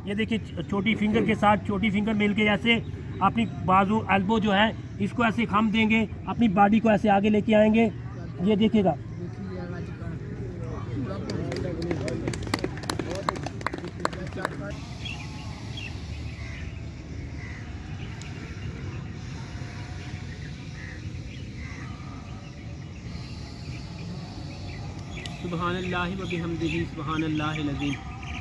ये देखिए छोटी फिंगर के साथ छोटी फिंगर मिल के ऐसे अपनी बाजू एल्बो जो है इसको ऐसे खम देंगे, अपनी बॉडी को ऐसे आगे लेके आएंगे। ये देखिएगा, सुबहानल्लाह व बिहम्दिही सुबहानल्लाहिल अज़ीम।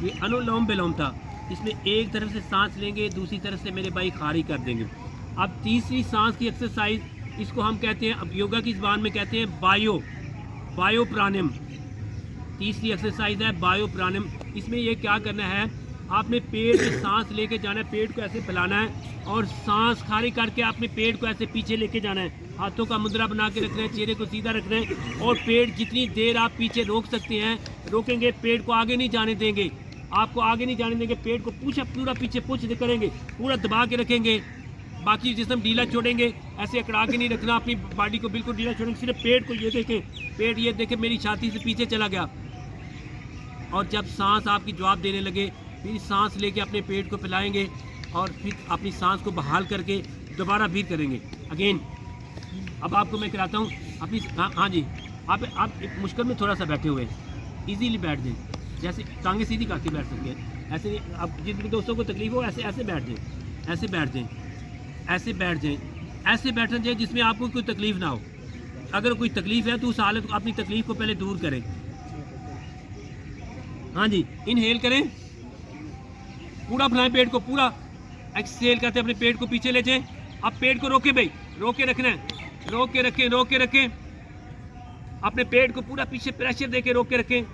ये अनुलोम विलोम था। इसमें एक तरफ से सांस लेंगे, दूसरी तरफ से मेरे भाई खारी कर देंगे। अब तीसरी सांस की एक्सरसाइज, इसको हम कहते हैं, अब योगा की ज़बान में कहते हैं बायो प्राणायाम। तीसरी एक्सरसाइज है बायो प्राणायाम। इसमें ये क्या करना है, आपने पेट में सांस लेके जाना है, पेट को ऐसे फैलाना है और सांस खाली करके अपने पेट को ऐसे पीछे लेके जाना है। हाथों का मुद्रा बना के रखना है, चेहरे को सीधा रखना है और पेट जितनी देर आप पीछे रोक सकते हैं रोकेंगे। पेट को आगे नहीं जाने देंगे, आपको आगे नहीं जाने देंगे। पेट को पूरा पीछे पुश करेंगे, पूरा दबा के रखेंगे। बाकी जिस्म ढीला छोड़ेंगे, ऐसे अकड़ा के नहीं रखना, अपनी बॉडी को बिल्कुल ढीला छोड़ेंगे। सिर्फ पेट को, ये देखें पेट, ये देखें मेरी छाती से पीछे चला गया। और जब सांस आपकी जवाब देने लगे फिर सांस लेके अपने पेट को फैलाएंगे और फिर अपनी सांस को बहाल करके दोबारा फिर करेंगे अगेन। अब आपको मैं कराता हूँ अपनी, हाँ जी, आप मुश्किल में थोड़ा सा बैठे हुए इजीली बैठ जाएं, जैसे टांगे सीधी करके बैठ सकते हैं। ऐसे नहीं, अब जिन दोस्तों को तकलीफ हो ऐसे बैठ जाएं, ऐसे बैठ जाएं, ऐसे बैठ जाएं, ऐसे बैठ जाएं जिसमें आपको कोई तकलीफ ना हो। अगर कोई तकलीफ है तो उस हालत को, अपनी तकलीफ को पहले दूर करें। हाँ जी, इनहेल करें, पूरा फैलाएं पेट को, पूरा एक्सहेल करते अपने पेट को पीछे ले जाएं। अब पेट को रोके भाई, रोके रखना है, रोक के रखें अपने पेट को पूरा पीछे प्रेशर देके रोक के रखें।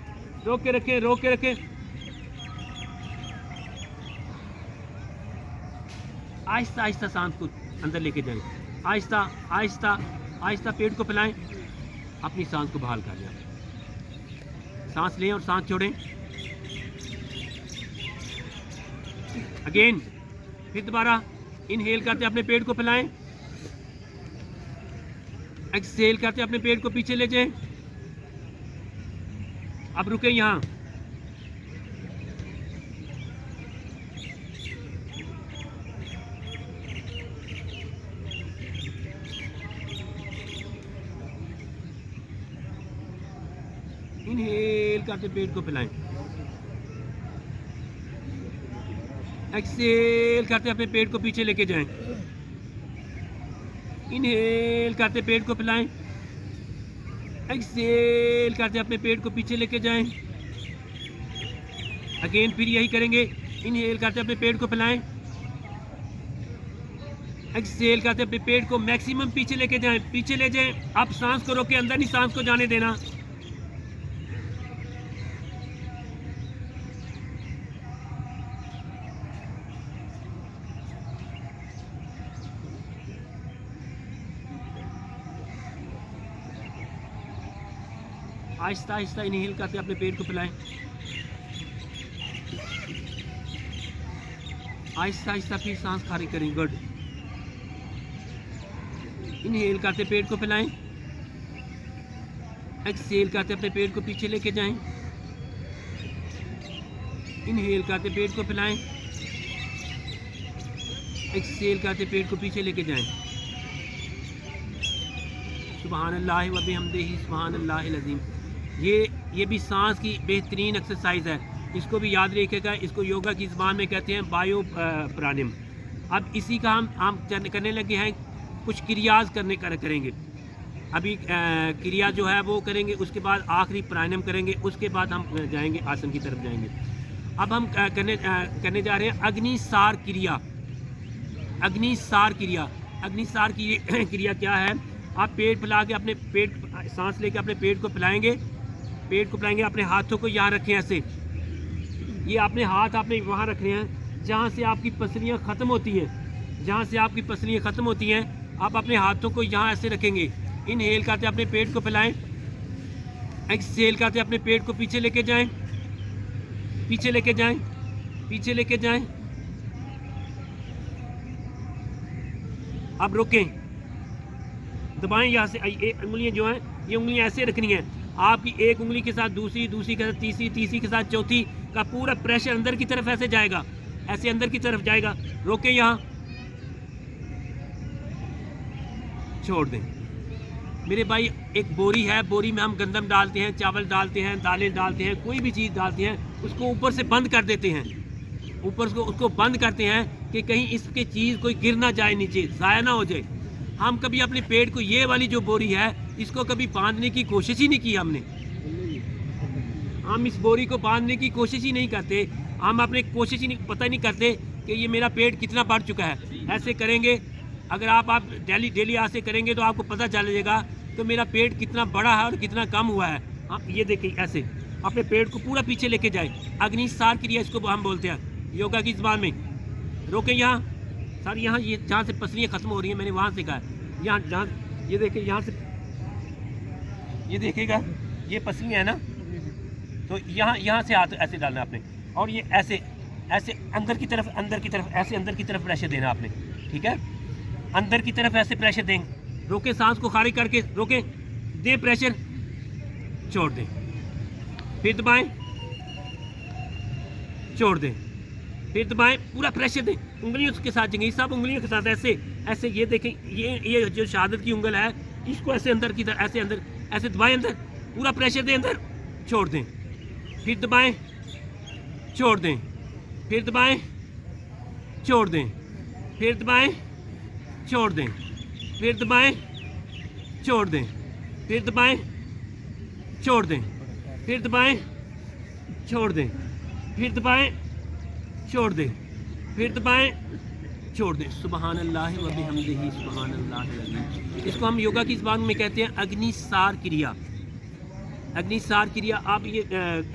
आहिस्ता आहिस्ता सांस को अंदर लेके जाएं, आहिस्ता पेट को फैलाएं, अपनी सांस को बहाल कर लें। सांस लें और सांस छोड़ें अगेन। फिर दोबारा इनहेल करते अपने पेट को फैलाएं, एक्सहेल करते अपने पेट को पीछे ले जाएं। अब रुकें यहाँ, इनहेल करते पेट को फैलाएं, एक्सहेल करते अपने पेट को पीछे लेके जाएं। इनहेल करते पेट को फैलाएं, एक्सहेल करते अपने पेट को पीछे लेके जाएं। अगेन फिर यही करेंगे, इनहेल करते अपने पेट को फैलाएं, एक्सहेल करते अपने पेट को मैक्सिमम पीछे लेके जाएं, पीछे ले जाएं। आप सांस को रोके, अंदर नहीं सांस को जाने देना। आहिस्ता आहिस्ता इनहेल करते अपने पेट को फैलाएं, आहिस्ता आहिस्ता फिर सांस खाली करें। गुड। इनहेल करते पेट को फैलाएं, एक्सहेल करते अपने पेट को पीछे लेके जाएं। इनहेल करते पेट को फैलाएं, एक्सहेल करते पेट को पीछे लेके जाएं। सुबहानल्लाह व बिहम्दिही सुबहानल्लाहिल अज़ीम। ये भी सांस की बेहतरीन एक्सरसाइज है, इसको भी याद रखिएगा। इसको योगा की ज़बान में कहते हैं बायो प्राणायाम। अब इसी का हम करने लगे हैं, कुछ क्रियाज करेंगे। अभी क्रिया जो है वो करेंगे, उसके बाद आखिरी प्राणायाम करेंगे, उसके बाद हम जाएंगे आसन की तरफ जाएंगे। अब हम करने जा रहे हैं अग्निसार क्रिया। अग्निसार क्रिया क्या है, आप पेट फैला के अपने पेट, सांस लेके अपने पेट को फैलाएंगे, अपने हाथों को यहाँ रखें ऐसे। ये अपने हाथ आपने वहाँ रखने हैं जहाँ से आपकी पसलियाँ ख़त्म होती हैं, आप अपने हाथों को यहाँ ऐसे रखेंगे। इनहेल करते अपने पेट को फैलाएं, एक्सहेल करते अपने पेट को पीछे लेके जाएं। अब रुकें, दबाएं यहाँ से। ये उंगलियाँ जो हैं, ये उंगलियाँ ऐसे रखनी हैं। आपकी एक उंगली के साथ दूसरी के साथ तीसरी के साथ चौथी का पूरा प्रेशर अंदर की तरफ ऐसे जाएगा। ऐसे अंदर की तरफ जाएगा, रोकें यहाँ, छोड़ दें। मेरे भाई एक बोरी है, बोरी में हम गंदम डालते हैं, चावल डालते हैं, दालें डालते हैं, कोई भी चीज़ डालते हैं, उसको ऊपर से बंद कर देते हैं, ऊपर से उसको बंद करते हैं कि कहीं इसके चीज़ कोई गिर ना जाए नीचे, ज़ाया ना हो जाए। हम कभी अपने पेट को, ये वाली जो बोरी है, इसको कभी बांधने की कोशिश ही नहीं की हमने। हम इस बोरी को बांधने की कोशिश ही नहीं करते, हम अपने कोशिश ही नहीं, पता ही नहीं करते कि ये मेरा पेट कितना बढ़ चुका है। ऐसे करेंगे, अगर आप डेली ऐसे करेंगे तो आपको पता चल जाएगा तो मेरा पेट कितना बड़ा है और कितना कम हुआ है। आप ये देखिए, ऐसे अपने पेट को पूरा पीछे लेके जाए, अग्निसार क्रिया इसको हम बोलते हैं योगा की ज़बान में। रोकें यहाँ सर, यहाँ ये जहाँ से पसलियाँ ख़त्म हो रही हैं, मैंने वहाँ से कहा है, यहाँ जहाँ ये देखिए, यहाँ से ये देखिएगा, ये पसलियाँ है ना, तो यहाँ से हाथ ऐसे डालना आपने, और ये ऐसे ऐसे अंदर की तरफ ऐसे अंदर की तरफ प्रेशर देना आपने, ठीक है, अंदर की तरफ ऐसे प्रेशर देंगे। रोकें, सांस को खाली करके रोकें, दे प्रेशर, छोड़ दें, फिर दबाएं, छोड़ दें, फिर दबाएं, पूरा प्रेशर दें, उंगलियों के साथ जगह, सब उंगलियों के साथ ऐसे ऐसे। ये देखें, ये जो शहादत की उंगल है, इसको ऐसे अंदर की तरफ, ऐसे अंदर, ऐसे दबाएं, अंदर पूरा प्रेशर दें, अंदर, छोड़ दें, फिर दबाएं, छोड़ दें, फिर दबाएं, छोड़ दें, फिर दबाएं, छोड़ दें, फिर दबाएं, छोड़ दें, फिर दबाएं, छोड़ दें, फिर दबाएं, छोड़ दें, फिर दबाएं, छोड़ दें, फिर दबाएं, छोड़ दें। सुबहान अल्लाह व बिहम्दिही सुबहान अल्लाह अज़ीम। इसको हम योगा की ज़बान में कहते हैं अग्निसार क्रिया। अग्निसार क्रिया, आप ये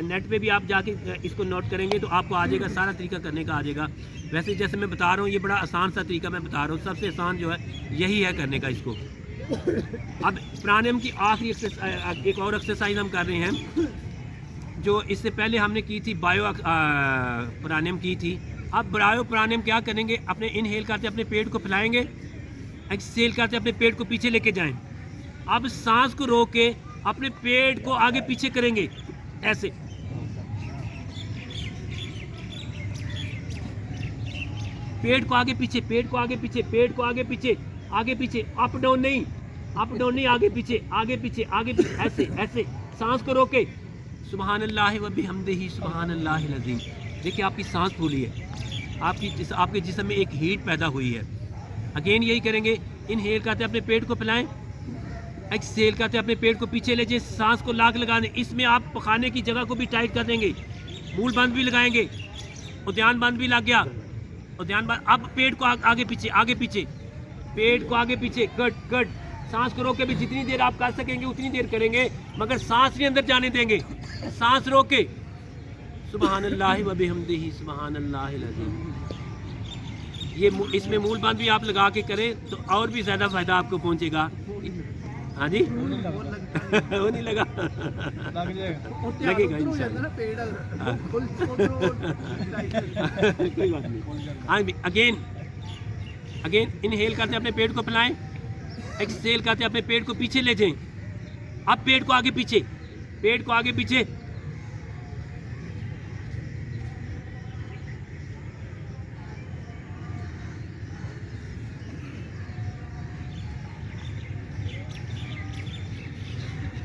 नेट पे भी आप जाके इसको नोट करेंगे तो आपको आ जाएगा, सारा तरीका करने का आ जाएगा। वैसे जैसे मैं बता रहा हूँ, ये बड़ा आसान सा तरीका मैं बता रहा हूँ, सबसे आसान जो है यही है करने का इसको। अब प्राणायाम की आखिरी एक और एक्सरसाइज हम कर रहे हैं, जो इससे पहले हमने की थी, बायो प्राणायाम की थी। अब बायो प्राणायाम क्या करेंगे, अपने इनहेल करते अपने पेट को फैलाएंगे, एक्सहेल करते अपने पेट को पीछे लेके जाएं। अब सांस को रोक के अपने पेट को आगे पीछे करेंगे, ऐसे पेट को आगे पीछे, पेट को आगे पीछे, पेट को आगे पीछे, आगे पीछे, अप डाउन नहीं, अप डाउन नहीं, आगे पीछे, आगे पीछे, आगे पीछे, ऐसे ऐसे सांस को रोके। सुबहान अल्लाह व बिहम्दिही सुबहान अल्लाहिल अज़ीम। देखिए आपकी सांस फूली है, आपके जिस्म में एक हीट पैदा हुई है। अगेन यही करेंगे, इनहेल करते अपने पेट को फैलाएं, एक्सहेल करते अपने पेट को पीछे ले जाए, सांस को लाग लगा दें। इसमें आप पखाने की जगह को भी टाइट कर देंगे, मूल बंद भी लगाएंगे, उद्यान बंद भी लग गया, उद्यान बंद। अब पेट को आगे पीछे, आगे पीछे, पेट को आगे पीछे, कट कट। सांस को रोक के भी जितनी देर आप कर सकेंगे उतनी देर करेंगे, मगर सांस नहीं अंदर जाने देंगे, सांस रोक के। सुबहान अल्लाह व बिहम्दिही सुबहान अल्लाहिल अज़ीम। ये इसमें मूल बंद भी आप लगा के करें तो और भी ज़्यादा फ़ायदा आपको पहुंचेगा। हाँ जी वो नहीं लगा, लगेगा इंशाल्लाह, कोई बात नहीं। हाँ, अगेन इनहेल करते अपने पेट को फैलाएं, एक्सहेल करते अपने पेट को पीछे ले जाएं। अब पेट को आगे पीछे, पेट को आगे पीछे,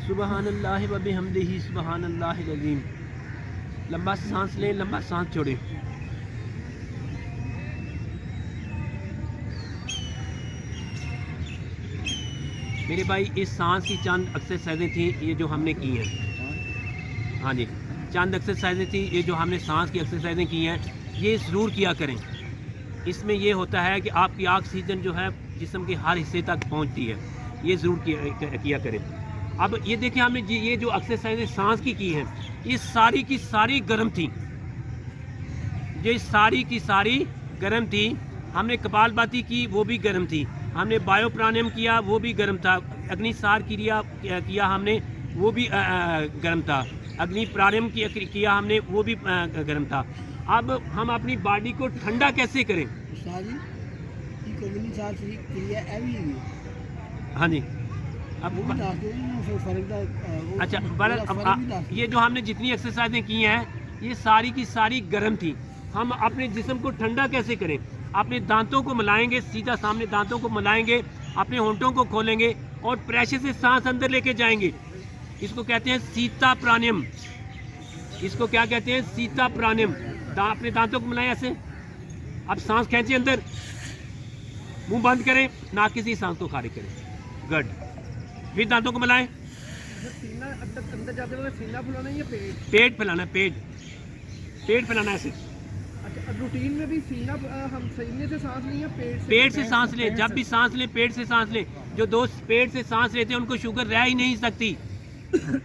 सुबहान अल्लाह व बिहम्दिही सुबहान अल्लाहिल अज़ीम। लंबा सांस लें, लंबा सांस छोड़ें। मेरे भाई इस सांस की चंद एक्सरसाइजें थी ये जो हमने की हैं। हाँ जी, चंद एक्सरसाइजें थी ये जो हमने सांस की एक्सरसाइजें की हैं, ये ज़रूर किया करें। इसमें ये होता है कि आपकी ऑक्सीजन जो है जिस्म के हर हिस्से तक पहुंचती है, ये ज़रूर किया करें। अब ये देखिए, हमने ये जो एक्सरसाइजें सांस की हैं, ये सारी की सारी गर्म थी, ये सारी की सारी गर्म थी। हमने कपालभाति की, वो भी गर्म थी। हमने बायो प्राणायाम किया, वो भी गर्म था। अग्निसार क्रिया किया हमने, वो भी गर्म था। अग्नि प्राणायाम किया हमने, वो भी गर्म था। अब हम अपनी बॉडी को ठंडा कैसे करें? हाँ जी, अब अच्छा, ये जो हमने जितनी एक्सरसाइजें की हैं ये सारी की सारी गर्म थी। हम अपने जिस्म को ठंडा कैसे करें? अपने दांतों को मिलाएंगे, सीधा सामने दांतों को मिलाएंगे, अपने होंठों को खोलेंगे और प्रेशर से सांस अंदर लेके जाएंगे। इसको कहते हैं सीता प्राणायाम। इसको क्या कहते हैं? सीता प्राणायाम। अपने दांतों को मिलाएं ऐसे। अब सांस खींचे अंदर, मुंह बंद करें, नाक की सांस को खारिज करें। गुड। फिर दांतों को मिलाएं। सीना अंदर जाते हुए सीना फुलाना है या पेट? पेट फैलाना, पेट फैलाना ऐसे। अच्छा, रूटीन में भी सीना हम सीने से सांस लें या पेट से सांस लें? जब भी सांस लें पेट से सांस लें। जो दोस्त पेट से सांस लेते हैं उनको शुगर रह ही नहीं सकती।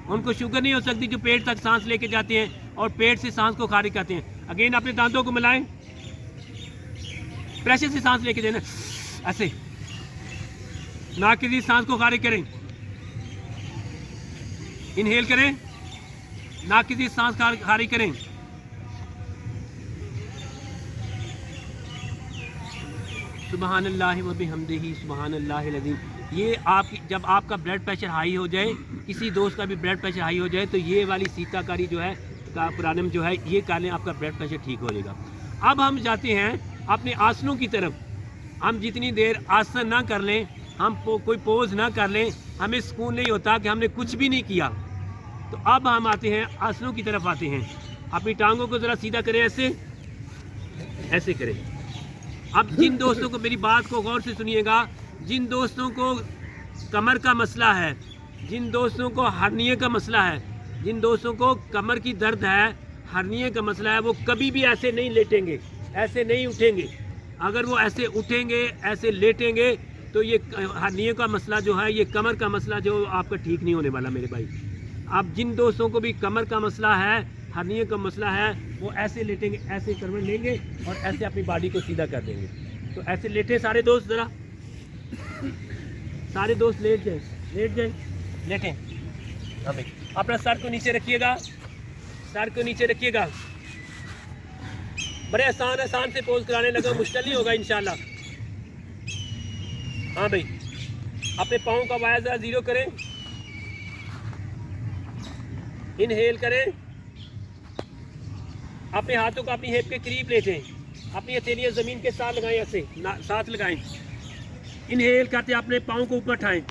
उनको शुगर नहीं हो सकती जो पेट तक सांस लेके जाते हैं और पेट से सांस को खारिज करते हैं। अगेन अपने दांतों को मिलाएं, प्रेशर से सांस लेके देना ऐसे। नाक की सांस को खारिज करें, इनहेल करें, नाक की सांस खारिज करें। सुबहान अल्लाह व बिहम्दिही सुबहान अल्लाहिल अज़ीम। ये आपकी जब आपका ब्लड प्रेशर हाई हो जाए, किसी दोस्त का भी ब्लड प्रेशर हाई हो जाए, तो ये वाली सीताकारी जो है का प्राणायाम जो है ये कर लें, आपका ब्लड प्रेशर ठीक हो जाएगा। अब हम जाते हैं अपने आसनों की तरफ। हम जितनी देर आसन ना कर लें, हम कोई पोज ना कर लें, हमें सुकून नहीं होता कि हमने कुछ भी नहीं किया। तो अब हम आते हैं आसनों की तरफ आते हैं। अपनी टांगों को ज़रा सीधा करें, ऐसे ऐसे करें। अब जिन दोस्तों को, मेरी बात को गौर से सुनिएगा, जिन दोस्तों को कमर का मसला है, जिन दोस्तों को हर्निया का मसला है, जिन दोस्तों को कमर की दर्द है, हर्निया का मसला है, वो कभी भी ऐसे नहीं लेटेंगे, ऐसे नहीं उठेंगे। अगर वो ऐसे उठेंगे, ऐसे लेटेंगे, तो ये हर्निया का मसला जो है, ये कमर का मसला जो आपका ठीक नहीं होने वाला मेरे भाई। अब जिन दोस्तों को भी कमर का मसला है, हर्निया का मसला है, वो ऐसे लेटेंगे, ऐसे करवट लेंगे और ऐसे अपनी बॉडी को सीधा कर देंगे। तो ऐसे लेटे सारे दोस्त, ज़रा सारे दोस्त लेट जाए, लेटें। अपना सर को नीचे रखिएगा, सर को नीचे रखिएगा। बड़े आसान से पोज कराने लगा, मुश्किल नहीं होगा इंशाल्लाह। हाँ भाई, अपने पाँव का वाया ज़रा जीरो करें, इनहेल करें, अपने हाथों को अपनी हिप के करीब लेटें, अपनी हथेलियाँ ज़मीन के साथ लगाएं, ऐसे साथ लगाएं। इनहेल करते अपने पाँव को ऊपर उठाएं,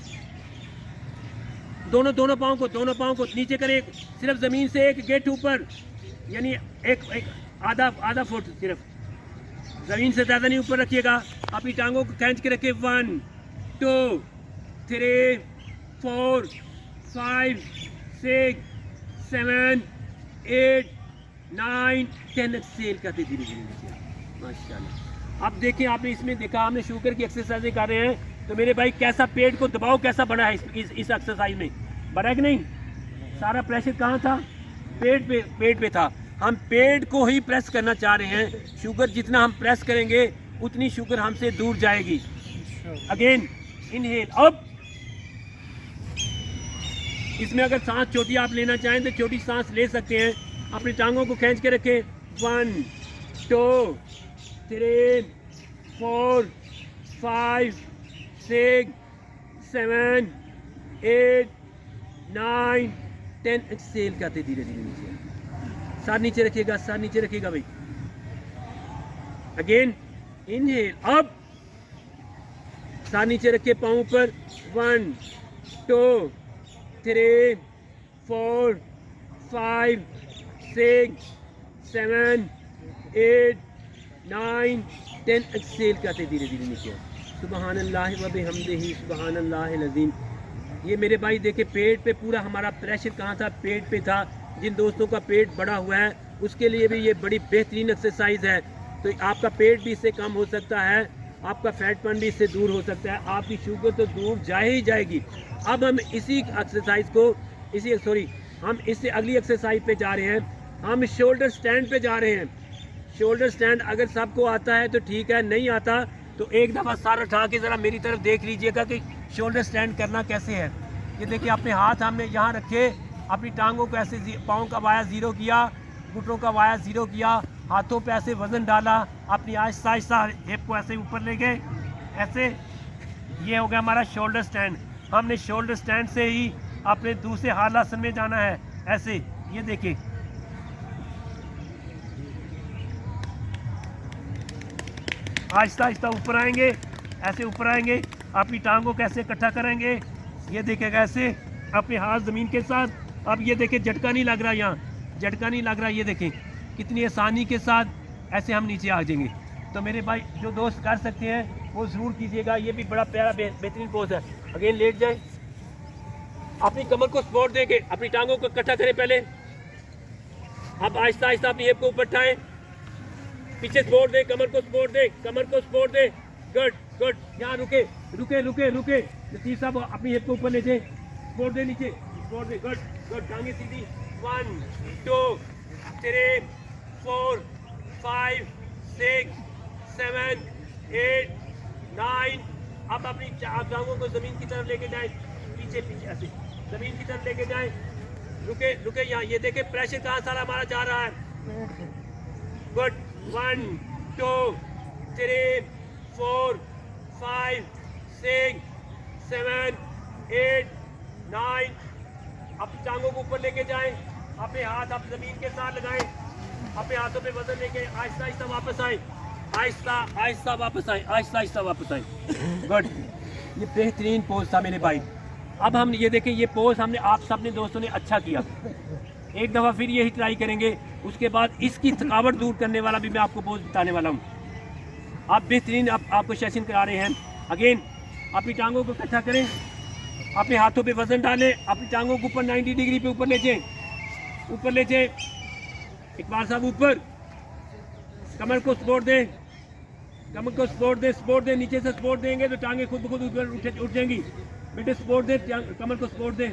दोनों पाँव को नीचे करें, सिर्फ ज़मीन से एक गेट ऊपर, यानी एक आधा फुट सिर्फ, ज़मीन से ज़्यादा नहीं ऊपर रखिएगा। अपनी टांगों को खींच के रखिए। 1 2 3 4 5 6 7 8 9 10 एक्सेल करते धीरे धीरे नीचे। माशाल्लाह। अब देखें, आपने इसमें देखा, हमने शुगर की एक्सरसाइज कर रहे हैं, तो मेरे भाई कैसा पेट को दबाव कैसा बढ़ा है इस एक्सरसाइज में, बढ़ा है कि नहीं? सारा प्रेशर कहाँ था? पेट पे था। हम पेट को ही प्रेस करना चाह रहे हैं। शुगर जितना हम प्रेस करेंगे उतनी शुगर हमसे दूर जाएगी। Again inhale. अब इसमें अगर सांस छोटी आप लेना चाहें तो छोटी सांस ले सकते हैं। अपनी टांगों को खींच के रखें। 1 2 3 4 5 6 7 8 9 10 एक्सेल करते धीरे धीरे नीचे। सर नीचे रखिएगा, सर नीचे रखिएगा भाई। Again inhale. अब सर नीचे रखिए, पाँव पर। 1 2 3 4 5 6 7 8 9 10 एक्सेल करते धीरे धीरे नीचे। सुबहान अल्लाह व बिहम्दिही सुबहान अल्लाहिल अज़ीम। ये मेरे भाई देखे, पेट पे पूरा हमारा प्रेशर कहाँ था? पेट पे था। जिन दोस्तों का पेट बड़ा हुआ है उसके लिए भी ये बड़ी बेहतरीन एक्सरसाइज है। तो आपका पेट भी इससे कम हो सकता है, आपका फैटपन भी इससे दूर हो सकता है, आपकी शुगर तो दूर जाए ही जाएगी। अब हम इसी एक्सरसाइज को हम इससे अगली एक्सरसाइज पे जा रहे हैं। हम शोल्डर स्टैंड पे जा रहे हैं। शोल्डर स्टैंड अगर सबको आता है तो ठीक है, नहीं आता तो एक दफ़ा सर उठा के ज़रा मेरी तरफ देख लीजिएगा कि शोल्डर स्टैंड करना कैसे है। ये देखिए, अपने हाथ हमने यहाँ रखे, अपनी टांगों को ऐसे, पाँव का वाया ज़ीरो किया, घुटनों का वाया ज़ीरो किया, हाथों पे ऐसे वज़न डाला, अपनी आहिस्ता आहिस्ता हिप को ऐसे ऊपर ले गए, ऐसे। ये हो गया हमारा शोल्डर स्टैंड। हमने शोल्डर स्टैंड से ही अपने दूसरे हाल आसन में जाना है, ऐसे। ये देखिए, आहिस्ता आहिस्ता ऊपर आएंगे, ऐसे ऊपर आएंगे। अपनी टांगों को कैसे इकट्ठा करेंगे, ये देखेगा ऐसे अपने हाथ ज़मीन के साथ। अब ये देखें झटका नहीं लग रहा, यहाँ झटका नहीं लग रहा। ये देखें कितनी आसानी के साथ ऐसे हम नीचे आ जाएंगे। तो मेरे भाई जो दोस्त कर सकते हैं वो ज़रूर कीजिएगा। ये भी बड़ा प्यारा बेहतरीन पोज है। अगेन लेट जाए, अपनी कमर को सपोर्ट देके अपनी टांगों को इकट्ठा करें पहले। अब आहिस्ता आहिस्ता अपनी हिप को ऊपर उठाएं, पीछे सपोर्ट दे, कमर को सपोर्ट दे, कमर को सपोर्ट दे। गुड गुड, यहाँ रुके रुके रुके रुके। लतीफ़ साहब अपनी हिप को ऊपर ले जाए, सपोर्ट दे, नीचे सपोर्ट दे। गुड गुड, टांगे सीधी। 1 2 3 4 5 6 7 8 9। अब अपनी टांगों को ज़मीन की तरफ लेके जाएं, पीछे पीछे ऐसे ज़मीन की तरफ लेके जाएं। रुके रुके, यहाँ ये देखें प्रेशर कहाँ सारा हमारा जा रहा है। गुड, 1 2 3 4 5 6 7 8 9। अपनी टांगों को ऊपर लेके जाएं, अपने हाथ आप जमीन के साथ लगाएं, अपने हाथों पे वजन लेके आहिस्ता आहिस्ता वापस आए, आहिस्ता आहिस्ता वापस आए, आहिस्ता आहिस्ता वापस आए। गुड, ये बेहतरीन पोज था मेरे भाई। अब हम ये देखें, ये पोज हमने आप सब ने दोस्तों ने अच्छा किया। एक दफ़ा फिर यही ट्राई करेंगे, उसके बाद इसकी थकावट दूर करने वाला भी मैं आपको पोज बताने वाला हूँ। आप बेहतरीन आपको सेशन करा रहे हैं। अगेन अपनी टांगों को इकट्ठा करें, अपने हाथों पे वजन डालें, अपनी टांगों को ऊपर 90 डिग्री पे ऊपर ले जाएं, ऊपर ले जाएं। इकबाल साहब ऊपर, कमर को सपोर्ट दें, कमर को सपोर्ट दें, सपोर्ट दें। नीचे से सपोर्ट देंगे तो टांगे खुद ब खुद ऊपर उठ जाएंगी। बेटे सपोर्ट दें, कमर को सपोर्ट दें,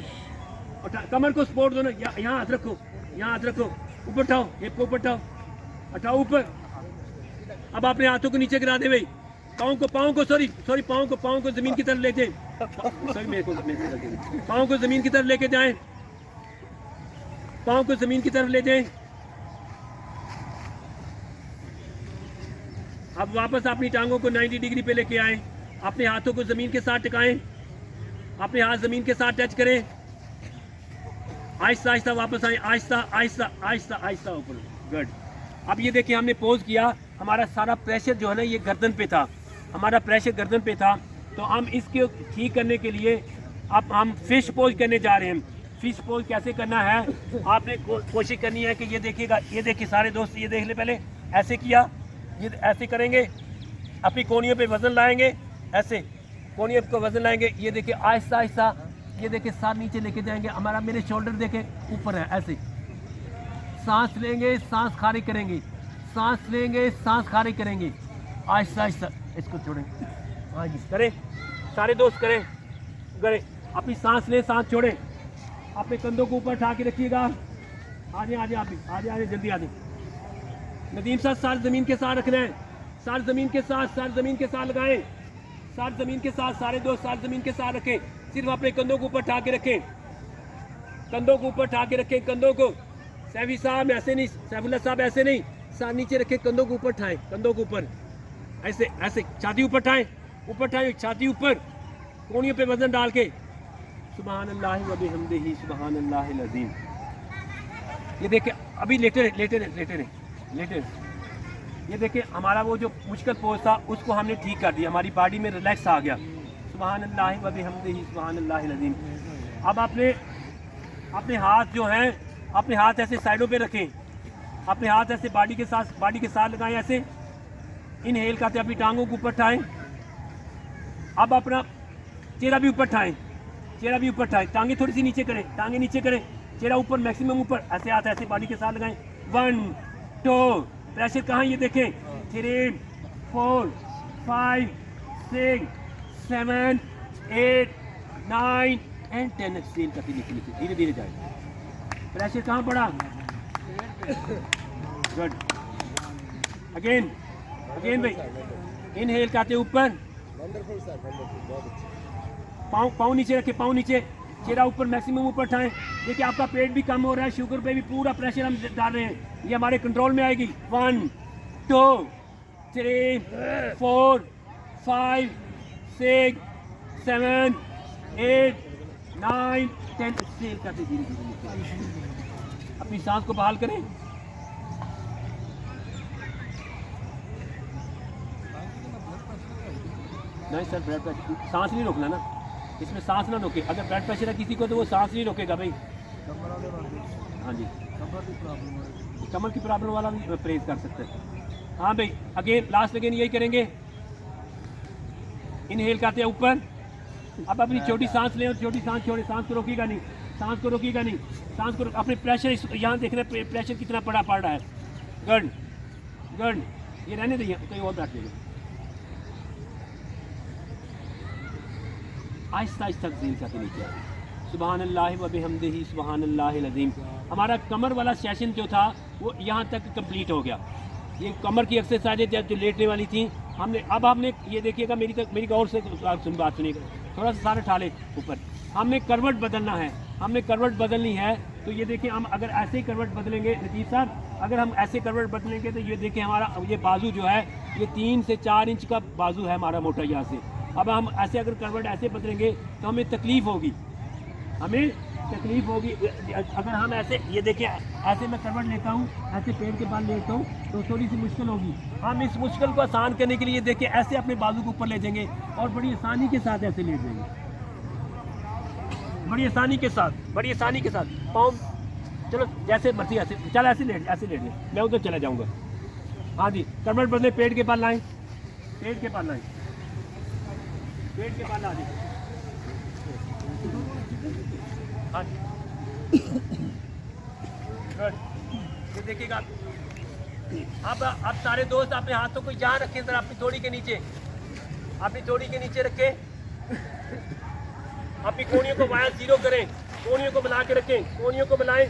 और कमर को सपोर्ट दो ना। यहाँ हाथ रखो, यहाँ हाथ रखो, ऊपर उठाओ, हिप को ऊपर उठाओ, उठाओ ऊपर। अब अपने हाथों को नीचे गिरा दे भाई, पाँव को सॉरी पाँव को ज़मीन की तरफ ले जाएं। सॉरी मेरे को पाँव को ज़मीन की तरफ लेके जाएं, पाँव को ज़मीन की तरफ ले जाएं। अब वापस अपनी टांगों को 90 डिग्री पे लेके आएं, अपने हाथों को ज़मीन के साथ टिकाएं, अपने हाथ ज़मीन के साथ टच करें, आहिस्ता आहिस्ता वापस आए, आहिस्ता आहिस्ता आहिस्ता आहिस्ता ऊपर। गुड। अब ये देखिए हमने पोज किया, हमारा सारा प्रेशर जो है ना ये गर्दन पे था, हमारा प्रेशर गर्दन पे था। तो हम इसके ठीक करने के लिए अब हम फिश पोज करने जा रहे हैं। फिश पोज कैसे करना है आपने कोशिश करनी है कि ये देखिएगा, ये देखिए सारे दोस्त ये देख ले। पहले ऐसे किया, ये ऐसे करेंगे, अपनी कोहनियों पे वजन लाएंगे, ऐसे कोहनियों को वजन लाएंगे। ये देखिए आहिस्ता आहिस्ता, ये देखिए साथ नीचे लेके जाएंगे। हमारा मेरे शोल्डर देखे ऊपर है, ऐसे सांस लेंगे, सांस खारी करेंगे, सांस लेंगे, सांस खारी करेंगे, आहिस्ता आहिस्ता इसको छोड़ेंगे। हाँ जी करें, सारे दोस्त करें करें। अपनी सांस लें, सांस छोड़ें, अपने कंधों को ऊपर उठा के रखिएगा। आजे आजे आप भी आजे जल्दी आ जाए। नदीम साहब सार ज़मीन के साथ रखना है, सार ज़मीन के साथ, सार ज़मीन के साथ लगाएं, सार ज़मीन के साथ, सारे दोस्त सार ज़मीन के साथ रखें। सिर्फ अपने कंधों को ऊपर उठा के रखें, कंधों को ऊपर उठा के रखें, कंधों को। सैफी साहब ऐसे नहीं, सैफुल्लाह साहब ऐसे नहीं, सार नीचे रखें, कंधों को ऊपर उठाएं, कंधों को ऊपर, ऐसे ऐसे छाती ऊपर उठाएं, ऊपर उठाएं, छाती ऊपर, कोहनियों पे वजन डाल के। सुभान अल्लाह व बिहम्दिही सुभान अल्लाहिल अज़ीम। ये देखिए अभी लेटे रहे। ये देखिए हमारा वो जो मुश्किल पोज था उसको हमने ठीक कर दिया, हमारी बॉडी में रिलैक्स आ गया। सुभान अल्लाह व बिहम्दिही सुभान अल्लाहिल अज़ीम। अब अपने हाथ जो हैं, अपने हाथ ऐसे साइडों पे रखें, अपने हाथ ऐसे बॉडी के साथ लगाएं, ऐसे इनहेल करते अपनी टांगों को ऊपर उठाएं। अब अपना चेहरा भी ऊपर उठाएं, चेहरा भी ऊपर उठाएं, टांगे थोड़ी सी नीचे करें, टांगे नीचे करें, चेहरा ऊपर मैक्सिमम ऊपर, ऐसे हाथ ऐसे बॉडी के साथ लगाएं। 1 2, प्रेशर कहाँ ये देखें, 3 4 5 6 7 8 9 एंड 10। एक्सहेल करके नीचे धीरे धीरे जाए। प्रेशर कहाँ पड़ा, गुड। अगेन भाई इनहेल करते ऊपर, पाँव नीचे रखे, पाँव नीचे, चेहरा ऊपर मैक्सिमम ऊपर उठाएं। देखिए आपका पेट भी कम हो रहा है, शुगर पे भी पूरा प्रेशर हम डाल रहे हैं, ये हमारे कंट्रोल में आएगी। 1 2 3 4 5 6 7 8 9 10। एक्सहेल करते धीरे धीरे अपनी सांस को बहाल करें। नहीं सर, ब्लड प्रेशर सांस नहीं रोकना ना, इसमें सांस ना रोके। अगर ब्लड प्रेशर है किसी को तो वो सांस नहीं रोकेगा भाई। हाँ जी, कमर की प्रॉब्लम वाला भी परहेज कर सकते हैं। हाँ भाई, अगेन लास्ट अगेन यही करेंगे, इनहेल करते हैं ऊपर। अब अपनी छोटी सांस लें और छोटी सांस छोड़े, सांस को रोकिएगा नहीं, सांस को रोकिएगा नहीं, सांस को अपने प्रेशर यहाँ देखना प्रेशर कितना पड़ रहा है। गुड गुड, ये रहने दीजिए, कहीं और बैठ लेंगे। आहिस्ता आहिस्ता झील का नीचे सुबहान अल्लाह व बिहम्दिही सुबहान अल्लाहिल अज़ीम। हमारा कमर वाला सेशन जो था वो यहाँ तक कंप्लीट हो गया। ये कमर की एक्सरसाइजें जो लेटने वाली थी हमने, अब हमने ये देखिएगा मेरी गौर से बात सुनिएगा, थोड़ा सा सारा ठाले ऊपर। हमने करवट बदलना है, हमने करवट बदलनी है। तो ये देखिए, हम अगर ऐसे ही करवट बदलेंगे नजीब साहब, अगर हम ऐसे करवट बदलेंगे तो ये देखिए हमारा ये बाजू जो है ये 3 से 4 इंच का बाजू है हमारा मोटा यहाँ से। अब हम ऐसे अगर करवट ऐसे बदलेंगे तो हमें तकलीफ़ होगी, हमें तकलीफ़ होगी। अगर हम ऐसे, ये देखिए ऐसे मैं करवट लेता हूँ, ऐसे पेड़ के बाल लेता हूँ तो थोड़ी सी मुश्किल होगी। हम इस मुश्किल को आसान करने के लिए देखिए ऐसे अपने बाजू को ऊपर ले जाएंगे और बड़ी आसानी के साथ ऐसे लेट जाएंगे, बड़ी आसानी के साथ, बड़ी आसानी के साथ। पाँव चलो जैसे मर्जी ऐसे, चल ऐसे लेट लें, मैं उधर चला जाऊँगा। हाँ जी, करवट बदले, पेड़ के बाल लाएँ, पेड़ के बाल लाएँ, पेड़ के बाल ला दें। हाँ ये देखिएगा। अब सारे दोस्त अपने हाथों को यहाँ रखें, जरा अपनी थोड़ी के नीचे, अपनी थोड़ी के नीचे रखें। अपनी कोहनियों को वाया 0 करें, कोहनियों को बना के रखें, कोहनियों को बनाएं,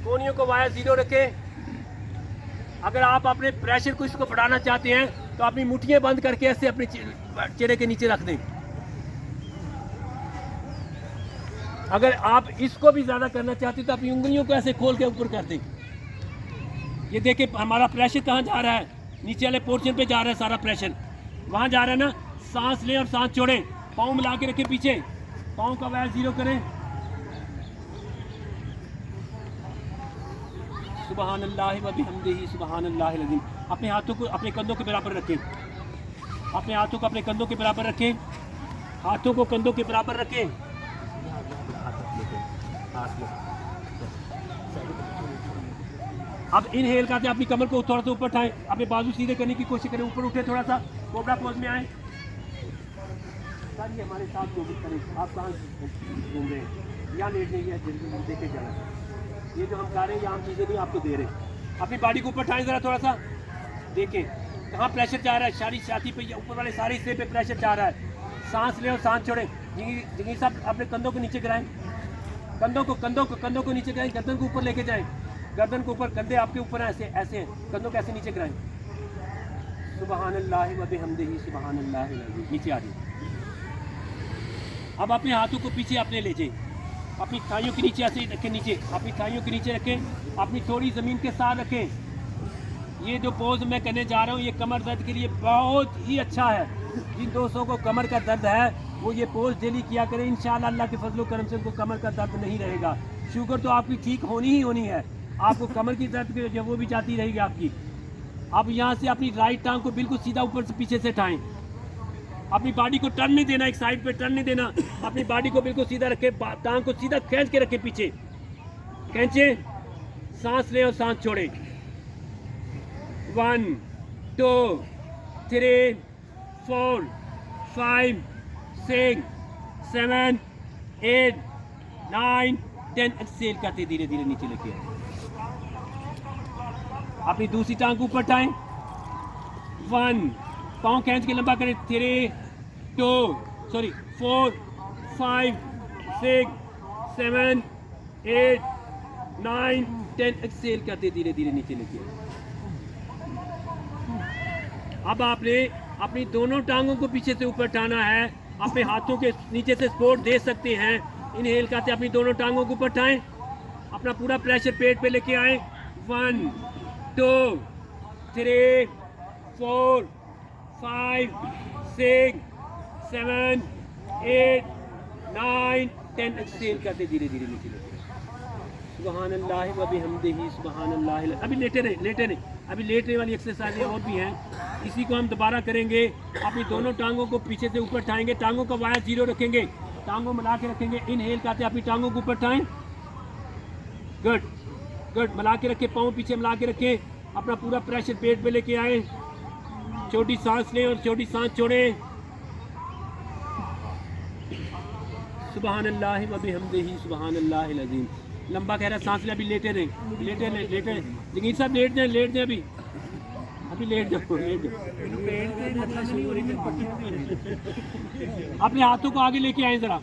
कोहनियों को वाया 0 रखें। अगर आप अपने प्रेशर को इसको बढ़ाना चाहते हैं तो अपनी मुट्ठियाँ बंद करके ऐसे अपने चेहरे के नीचे रख दें। अगर आप इसको भी ज़्यादा करना चाहते हैं तो अपनी उंगलियों को ऐसे खोल के ऊपर कर दें। ये देखिए हमारा प्रेशर कहाँ जा रहा है, नीचे वाले पोर्शन पे जा रहा है सारा प्रेशर, वहाँ जा रहा है ना। सांस लें और सांस छोड़ें, पाँव मिला के रखें पीछे, पाँव का वाया 0 करें। सुबहान अल्लाह व बिहम्दिही सुबहान अल्लाहिल अज़ीम। अपने हाथों को अपने कंधों के बराबर रखें, अपने हाथों को अपने कंधों के बराबर रखें, हाथों को कंधों के बराबर रखें। अब इनहेल करते हैं, अपनी कमर को थोड़ा सा ऊपर उठाएं, अपने बाजू सीधे करने की कोशिश करें, ऊपर उठे, थोड़ा सा कोबरा पोज में आए। सर ये हमारे साथ कोशिश करें, आप कहाँ घूम रहे हैं, यहाँ लेट नहीं है, देखे जाना। ये जो हम खा रहे हैं यहाँ चीज़ें नहीं आपको दे रहे। अपनी बॉडी को ऊपर उठाएं ज़रा, थोड़ा सा देखें कहाँ प्रेशर जा रहा है, सारी छाती पे, ऊपर वाले सारे हिस्से पे प्रेशर जा रहा है। सांस लें और सांस छोड़ें। जगह साहब अपने कंधों को नीचे गिराएं, कंधों को नीचे गिराएं, गर्दन को ऊपर लेके जाएं, गर्दन को ऊपर, कंधे आपके ऊपर हैं, ऐसे हैं, कंधों को ऐसे नीचे गिराएं। सुबहान अल्लाह व बिहम्दिही सुबहान अल्लाहिल अज़ीम। नीचे आ जाए। अब अपने हाथों को पीछे अपने ले जाएं, अपनी थाइयों के नीचे ऐसे रखें, नीचे अपनी थाइयों के नीचे रखें, अपनी थोड़ी ज़मीन के साथ रखें। ये जो पोज मैं करने जा रहा हूँ ये कमर दर्द के लिए बहुत ही अच्छा है। जिन दोस्तों को कमर का दर्द है वो ये पोज डेली किया करें, इंशाअल्लाह अल्लाह के फजल करम से उनको कमर का दर्द नहीं रहेगा। शुगर तो आपकी ठीक होनी ही होनी है, आपको कमर की दर्द जो वो भी जाती रहेगी आपकी। अब यहाँ से अपनी राइट टांग को बिल्कुल सीधा ऊपर से पीछे से उठाएं, अपनी बॉडी को टर्न नहीं देना, एक साइड पे टर्न नहीं देना, अपनी बॉडी को बिल्कुल सीधा रखें, टांग को सीधा खींच के रखें, पीछे खींचें, सांस लें और सांस छोड़ें। 1 2 3 4 5 6 7 8 9 10। एक्सेल करते धीरे धीरे नीचे लेके आए। अपनी दूसरी टांग को ऊपर उठाएं, 1 पाँव खींच के लंबा करें, 3 2 4 5 6 7 8 9 10। एक्सेल करते धीरे धीरे नीचे लेके आए। अब आपने अपनी दोनों टांगों को पीछे से ऊपर उठाना है, अपने हाथों के नीचे से सपोर्ट दे सकते हैं। इनहेल करते अपनी दोनों टांगों को ऊपर उठाएं, अपना पूरा प्रेशर पेट पे लेके आए। 1 2 3 4 5 6 7 8 9 10। एक्सेल करते धीरे धीरे नीचे लेके सुबहान अल्लाह व बिहम्दिही सुबहान अल्लाह। अभी लेटे नहीं, अभी लेटने वाली एक्सरसाइजें और भी हैं, इसी को हम दोबारा करेंगे। अपनी दोनों टांगों को पीछे से ऊपर उठाएंगे, टांगों का वाया जीरो रखेंगे, टांगों मिला के रखेंगे। इनहेल करते अपनी टांगों को ऊपर उठाएं, गुड गुड, मिला के रखें, पाँव पीछे मिला के रखें, अपना पूरा प्रेशर पेट पे लेके आए, छोटी सांस लें और छोटी सांस छोड़ें। सुबहान अल्लाह व बिहम्दिही सुबहान अल्लाहिल अज़ीम। लंबा गहरा सांस ले, अभी लेटे रहें, लेटे रहें, लेटे रहें। जगीर साहब लेट जाएं, लेट जाएं, अभी अभी लेट जाओ, लेट जाओ। अपने हाथों को आगे लेके आए, ज़रा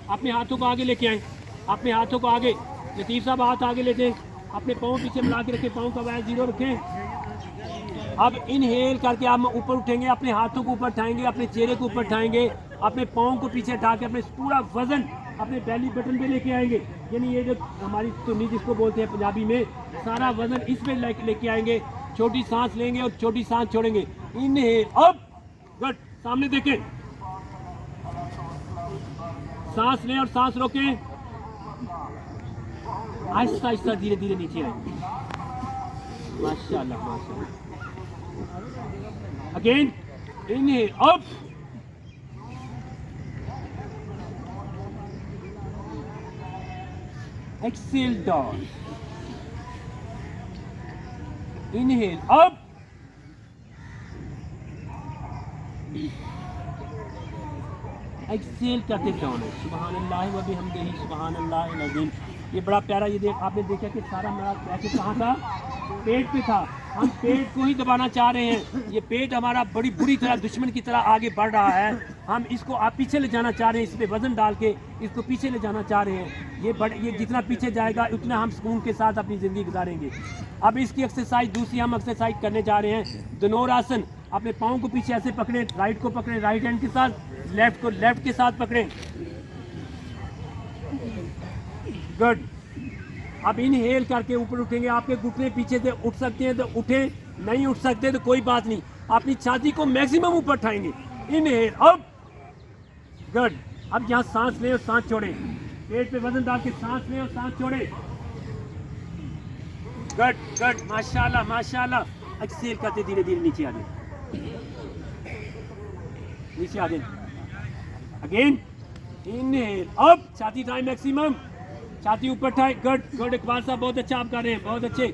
अपने हाथों को आगे लेके आए, अपने हाथों को आगे। लतीफ़ साहब हाथ आगे लेते, अपने पाँव पीछे मिला के रखें, पाँव का वाया जीरो रखें। अब इनहेल करके हम ऊपर उठेंगे, अपने हाथों को ऊपर उठाएंगे, अपने चेहरे को ऊपर उठाएंगे, अपने पाँव को पीछे उठा के अपने पूरा वजन अपने बेली बटन पे लेके आएंगे। यानी ये जो हमारी तुन्नी जिसको बोलते हैं पंजाबी में, सारा वजन इसमें लेके आएंगे। छोटी सांस लेंगे और छोटी सांस छोड़ेंगे। इनहेल, अब गुड, सामने देखें, सांस लें और सांस रोकें, आहिस्ता आहिस्ता धीरे धीरे नीचे आए। माशाल्लाह माशाल्लाह। Again inhale, up, exhale down, inhale, up, exhale करते डाउन। सुबहान अल्लाह व बिहम्दिही सुबहान अल्लाहिल अज़ीम। ये बड़ा प्यारा, ये देख आपने देखा कि सारा मेरा पैकेट कहाँ था, पेट पे था। हम पेट को ही दबाना चाह रहे हैं। ये पेट हमारा बड़ी बुरी तरह दुश्मन की तरह आगे बढ़ रहा है। हम इसको आप पीछे ले जाना चाह रहे हैं, इस पे वजन डाल के इसको पीछे ले जाना चाह रहे हैं। ये जितना पीछे जाएगा उतना हम सुकून के साथ अपनी ज़िंदगी गुजारेंगे। अब इसकी एक्सरसाइज दूसरी हम एक्सरसाइज करने जा रहे हैं, धनुर आसन। अपने पाँव को पीछे ऐसे पकड़ें, राइट को पकड़ें राइट हैंड के साथ, लेफ्ट को लेफ्ट के साथ पकड़ें, गुड। अब इनहेल करके ऊपर उठेंगे। आपके घुटने पीछे से उठ सकते हैं तो उठें, नहीं उठ सकते तो कोई बात नहीं, अपनी छाती को मैक्सिमम ऊपर उठाएंगे। Inhale, up, good. अब यहाँ सांस लें और सांस छोड़ें, पेट पे वजन डाल के सांस लें और सांस छोड़ें, गुड गुड, माशाल्लाह माशाल्लाह। एक्सेल करते धीरे धीरे नीचे आ जाए, नीचे आ जाए। अगेन इनहेल, अप, छाती उठाएं मैक्सिमम, छाती ऊपर उठाएं, गुड गुड। इकबाल साहब बहुत अच्छा आप कर रहे हैं, बहुत अच्छे।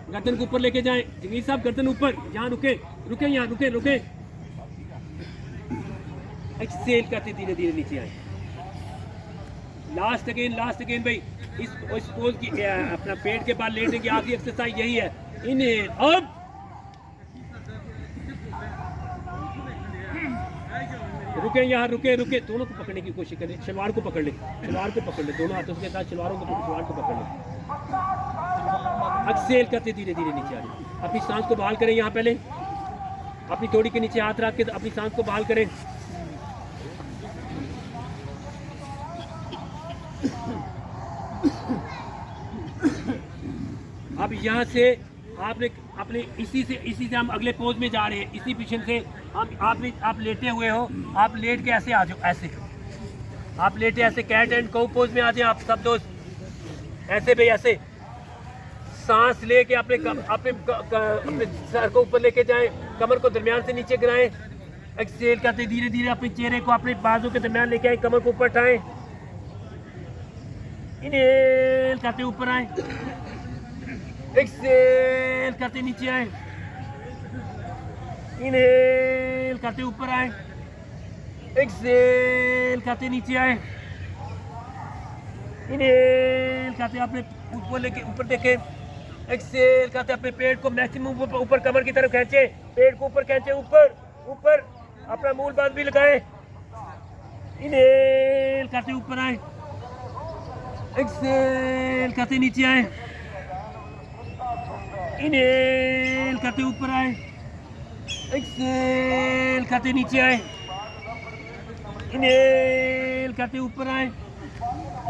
गर्दन को ऊपर लेके जाएं, जमीर साहब गर्दन ऊपर, यहाँ रुके रुके, यहाँ रुके रुके। एक्सेल करते धीरे धीरे नीचे आए। लास्ट अगेन भाई। इस पोज की अपना पेट के बाद लेटने की आखिरी एक्सरसाइज यही है। इनहेल, अप, रुके, यहाँ रुके रुके। दोनों को पकड़ने की कोशिश करें, शलवार को पकड़ ले, शलवार को पकड़ ले, दोनों हाथों के साथ शलवार को पकड़ ले। एक्सेल करते धीरे धीरे नीचे आ जाए। अपनी सांस को बहाल करें, यहाँ पहले अपनी थोड़ी के नीचे हाथ रख के अपनी सांस को बहाल करें। अब यहाँ से आपने अपने इसी से हम अगले पोज में जा रहे हैं। इसी पोजीशन से आप लेटे हुए हो, आप लेट के ऐसे आ जाओ, ऐसे आप लेटे ऐसे कैट एंड काउ पोज में आ जाए आप सब दोस्त, ऐसे भाई ऐसे। सांस लेके अपने सर को ऊपर लेके जाएं, कमर को दरमियान से नीचे गिराएं। एक्सेल करते धीरे धीरे अपने चेहरे को अपने बाजू के दरमियान लेके आए, कमर को ऊपर उठाएं। इनहेल करते ऊपर आए, एक्सेल करते नीचे आए, इनहेल करते ऊपर आए, एक्सेल करते नीचे आए, इनहेल करते अपने ऊपर देखें, एक्सेल करते अपने पेट को मैक्सिमम ऊपर कमर की तरफ खींचे, पेट को ऊपर खींचे, ऊपर अपना मूल बांध भी लगाए। इनहेल करते ऊपर आए, एक्सेल करते नीचे आए, इनहेल करते ऊपर आए, एक्सेल करते नीचे आए, इनहेल करते ऊपर आए,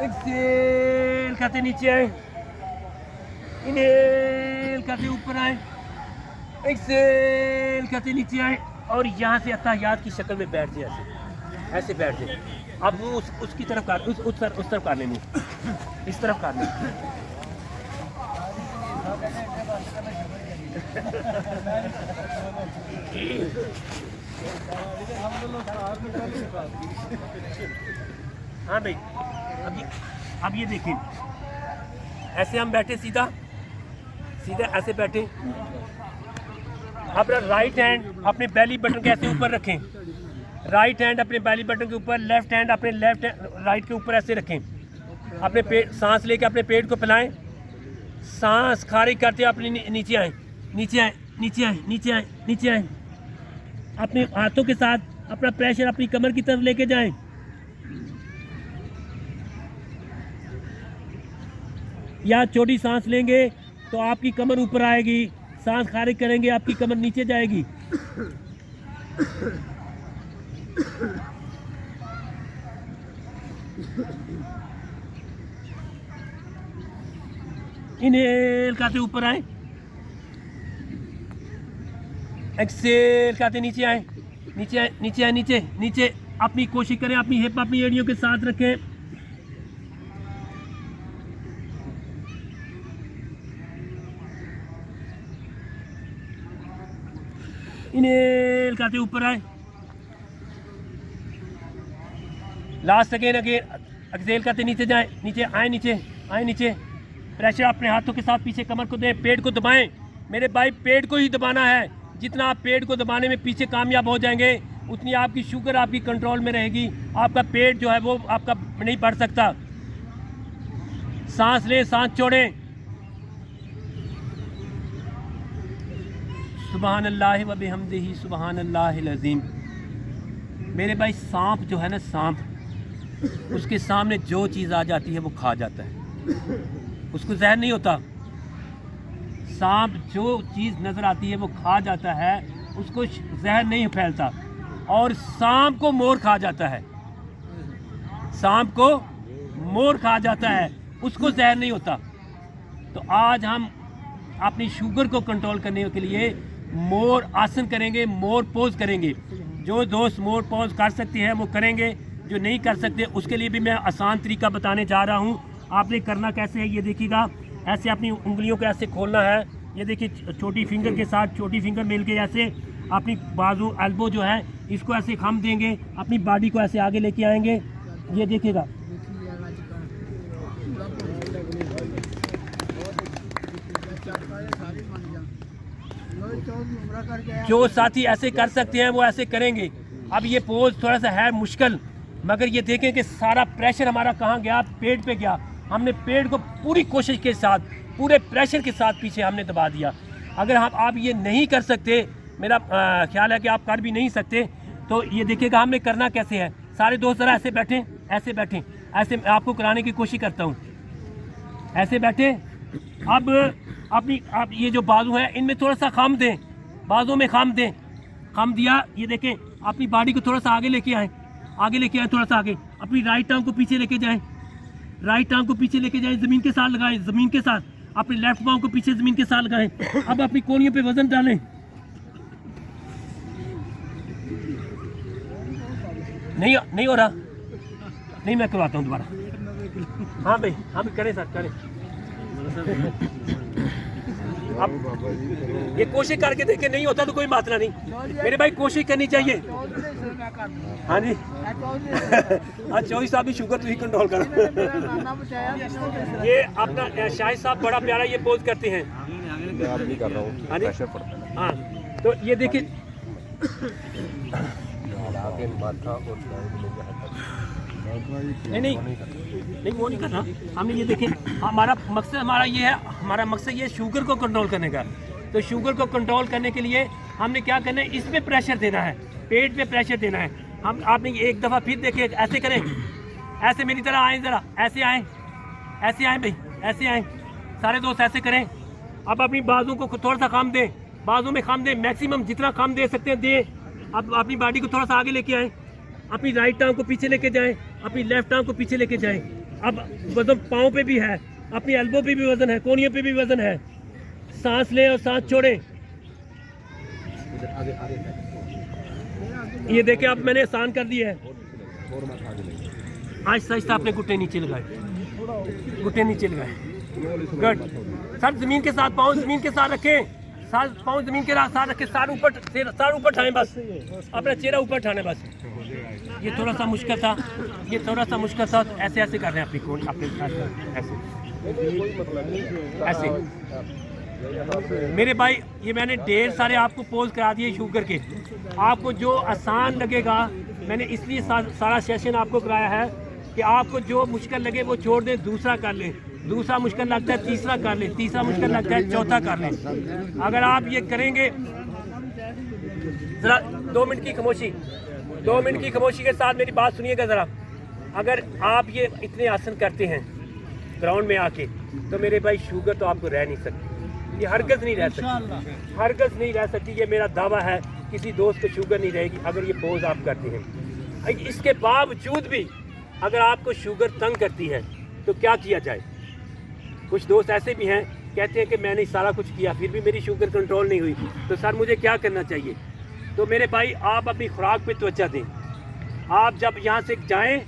एक्सेल करते नीचे आए, इनहेल करते ऊपर आए, एक्सेल करते नीचे आए। और यहाँ से अत्तहियात की शक्ल में बैठ जाए, ऐसे बैठ जाए। अब वो उसकी तरफ कर, उस तरफ करने में, इस तरफ करने, हाँ भाई, अब ये देखिए, ऐसे हम बैठे सीधा सीधा ऐसे बैठे। अब राइट हैंड अपने बेली बटन के ऐसे ऊपर रखें, राइट हैंड अपने बेली बटन के ऊपर, लेफ्ट हैंड अपने राइट के ऊपर ऐसे रखें। अपने पेट, सांस लेके अपने पेट को फैलाएं, सांस खारिज करते हुए अपने नीचे आए, नीचे आए, नीचे आए, नीचे आए, नीचे आए। अपने हाथों के साथ अपना प्रेशर अपनी कमर की तरफ लेके जाएं। या छोटी सांस लेंगे तो आपकी कमर ऊपर आएगी, सांस खारिज करेंगे आपकी कमर नीचे जाएगी। इनहेल करते ऊपर आए, एक्सेल करते नीचे आए, नीचे आए, नीचे आए, नीचे नीचे। अपनी कोशिश करें अपनी हिप अपनी एड़ियों के साथ रखें। इनहेल करते ऊपर आए, लास्ट अगेन अगेन एक्सेल करते नीचे जाएं, नीचे आए, नीचे आए, नीचे। प्रेशर अपने हाथों के साथ पीछे कमर को दें, पेट को दबाएं मेरे भाई, पेट को ही दबाना है। जितना आप पेट को दबाने में पीछे कामयाब हो जाएंगे उतनी आपकी शुगर आपकी कंट्रोल में रहेगी। आपका पेट जो है वो आपका नहीं बढ़ सकता। सांस लें, सांस छोड़ें। सुबहान अल्लाह व बिहम्दिही सुबहान अल्लाहिल अज़ीम। मेरे भाई सांप जो है ना, सांप, उसके सामने जो चीज़ आ जाती है वो खा जाता है, उसको जहर नहीं होता। सांप जो चीज़ नज़र आती है वो खा जाता है, उसको जहर नहीं फैलता। और सांप को मोर खा जाता है, सांप को मोर खा जाता है, उसको जहर नहीं होता। तो आज हम अपनी शुगर को कंट्रोल करने के लिए मोर आसन करेंगे, मोर पोज करेंगे। जो दोस्त मोर पोज कर सकते हैं वो करेंगे, जो नहीं कर सकते उसके लिए भी मैं आसान तरीका बताने जा रहा हूँ। आपने करना कैसे है ये देखिएगा। ऐसे अपनी उंगलियों को ऐसे खोलना है, ये देखिए छोटी फिंगर के साथ छोटी फिंगर मिल के ऐसे अपनी बाजू एल्बो जो है इसको ऐसे खम देंगे, अपनी बॉडी को ऐसे आगे लेके आएंगे। ये देखिएगा, जो साथी ऐसे कर सकते हैं वो ऐसे करेंगे। अब ये पोज थोड़ा सा है मुश्किल, मगर ये देखें कि सारा प्रेशर हमारा कहाँ गया, पेट पे गया। हमने पेट को पूरी कोशिश के साथ, पूरे प्रेशर के साथ पीछे हमने दबा दिया। अगर आप ये नहीं कर सकते, मेरा ख्याल है कि आप कर भी नहीं सकते, तो ये देखिएगा हमने करना कैसे है। सारे दोस्त ज़रा ऐसे बैठें, ऐसे बैठें, ऐसे आपको कराने की कोशिश करता हूँ। ऐसे बैठे। अब अपनी आप ये जो बाजू है इनमें थोड़ा सा खम दें, बाजू में खम दें। खम दिया, ये देखें अपनी बॉडी को थोड़ा सा आगे लेके आएँ, आगे लेके आएँ, थोड़ा सा आगे। अपनी राइट टांग को पीछे लेके जाएं, राइट टांग को पीछे लेके जाएं, ज़मीन के साथ लगाएं, ज़मीन के साथ। अपनी लेफ्ट पाँव को पीछे ज़मीन के साथ लगाएं। अब अपनी कोहनियों पे वजन डालें। नहीं हो रहा, नहीं मैं करवाता हूँ दोबारा। हाँ भाई, हम करें सर, करें। अब ये कोशिश करके देखें, नहीं होता तो कोई बात नहीं, मेरे भाई कोशिश करनी चाहिए। हाँ जी, हाँ चौधरी साहब भी शुगर तो ही कंट्रोल करो। ये अपना शाहिद साहब बड़ा प्यारा ये पोज करते हैं। हाँ जी, हाँ तो ये देखिए, नहीं वो नहीं करना हमने। ये देखें हमारा मकसद ये है शुगर को कंट्रोल करने का। तो शुगर को कंट्रोल करने के लिए हमने क्या करना है, इसमें प्रेशर देना है, पेट पे प्रेशर देना है। हम आपने एक दफ़ा फिर देखें, ऐसे करें, ऐसे मेरी तरह आए, ज़रा ऐसे आए, ऐसे आए भाई, ऐसे आए, सारे दोस्त ऐसे करें। अब अपनी बाजू को थोड़ा सा कम दें, बाजू में कम दें, मैक्सिमम जितना कम दे सकते हैं दें। अब अपनी बॉडी को थोड़ा सा आगे लेके आएँ, अपनी राइट टांग को पीछे लेके जाएं, अपनी लेफ्ट टांग को पीछे लेके जाएं। अब वजन पाँव पे भी है, अपनी एल्बो पे भी वजन है, कोहनियों पे भी वजन है। सांस लें और सांस छोड़ें। ये देखें अब मैंने आसान कर दिया है। आहिस्ता आहिस्ता अपने घुटने नीचे लगाए, घुटने नीचे लगाए। गुड। सब जमीन के साथ, पाँव जमीन के साथ रखें, साथ पाँव जमीन के साथ रख के सार ऊपर उठाएं, बस अपना चेहरा ऊपर उठाना बस। ये थोड़ा सा मुश्किल था, ऐसे ऐसे कर रहे हैं अपनी कोण, अपने ऐसे। मेरे भाई ये मैंने ढेर सारे आपको पोज करा दिए शुगर के, आपको जो आसान लगेगा मैंने इसलिए सारा सेशन आपको कराया है कि आपको जो मुश्किल लगे वो छोड़ दें, दूसरा कर लें, दूसरा मुश्किल लगता है तीसरा कर लें, तीसरा मुश्किल लगता है चौथा कर लें। अगर आप ये करेंगे, ज़रा 2 मिनट की खामोशी, 2 मिनट की खामोशी के साथ मेरी बात सुनिएगा ज़रा। अगर आप ये इतने आसन करते हैं ग्राउंड में आके, तो मेरे भाई शुगर तो आपको रह नहीं सकती, ये हरगज़ नहीं रह सकती, हरगज़ नहीं रह सकती। ये मेरा दावा है, किसी दोस्त को शुगर नहीं रहेगी अगर ये पोज आप करते हैं। इसके बावजूद भी अगर आपको शुगर तंग करती है तो क्या किया जाए? कुछ दोस्त ऐसे भी हैं कहते हैं कि मैंने सारा कुछ किया फिर भी मेरी शुगर कंट्रोल नहीं हुई, तो सर मुझे क्या करना चाहिए? तो मेरे भाई आप अपनी खुराक पे तवज्जो दें। आप जब यहाँ से जाएं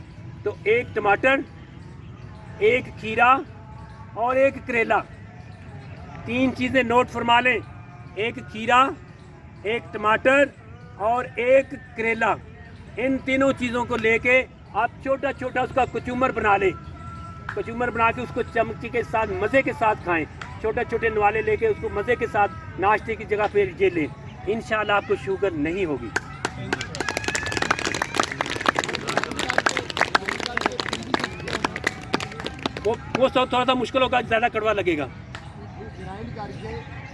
तो 1 टमाटर, 1 खीरा और 1 करेला, 3 चीज़ें नोट फरमा लें। 1 खीरा, 1 टमाटर और 1 करेला, इन तीनों चीज़ों को लेके आप छोटा छोटा उसका कचूमर बना लें। कचूमर बना के उसको चमची के साथ मज़े के साथ खाएं। छोटे छोटे नवाले लेके उसको मज़े के साथ नाश्ते की जगह पे ये लें, इंशाल्लाह आपको शुगर नहीं होगी। वो थोड़ा सा मुश्किल होगा, ज़्यादा कड़वा लगेगा।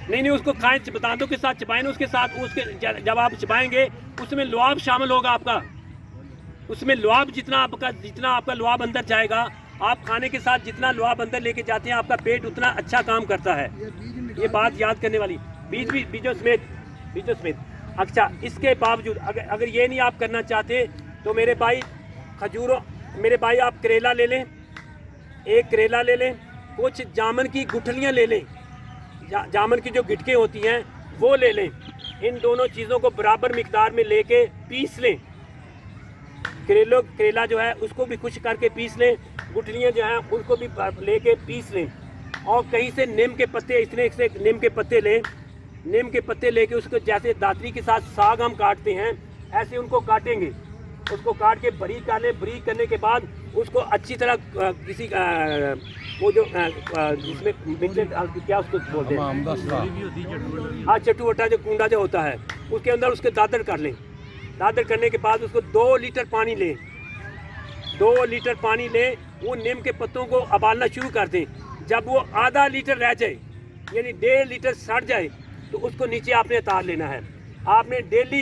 नहीं, उसको खाएं, दांतों के साथ चबाएं, उसके साथ उसके जब आप चबाएंगे उसमें लुआब शामिल होगा आपका, उसमें लुआब जितना आपका लुआब अंदर जाएगा, आप खाने के साथ जितना लुआब अंदर लेके जाते हैं आपका पेट उतना अच्छा काम करता है। ये बात याद करने वाली, बीजों समेत। अच्छा, इसके बावजूद अगर ये नहीं आप करना चाहते तो मेरे भाई आप करेला ले लें, 1 करेला ले लें, कुछ जामन की गुठलियाँ ले लें, जामन की जो गिटकें होती हैं वो ले लें। इन दोनों चीज़ों को बराबर मिकदार में लेके पीस लें। करेला जो है उसको भी खुश करके पीस लें, गुठलियाँ जो हैं उनको भी लेके पीस लें, और कहीं से नीम के पत्ते, इतने से नीम के पत्ते लें, नीम के पत्ते लेके उसको जैसे दातरी के साथ साग हम काटते हैं ऐसे उनको काटेंगे, उसको काट के बारीक कर लें। बारीक करने के बाद उसको अच्छी तरह किसी वो जो जिसमें क्या उसको बोलते हैं, हाँ, चटुवटा जो कूंडा जो होता है उसके अंदर उसके दादर कर लें। दादर करने के बाद उसको 2 लीटर पानी लें, 2 लीटर पानी लें, वो नीम के पत्तों को उबालना शुरू कर दें। जब वो आधा लीटर रह जाए, यानी 1.5 लीटर सड़ जाए, तो उसको नीचे आपने उतार लेना है। आपने डेली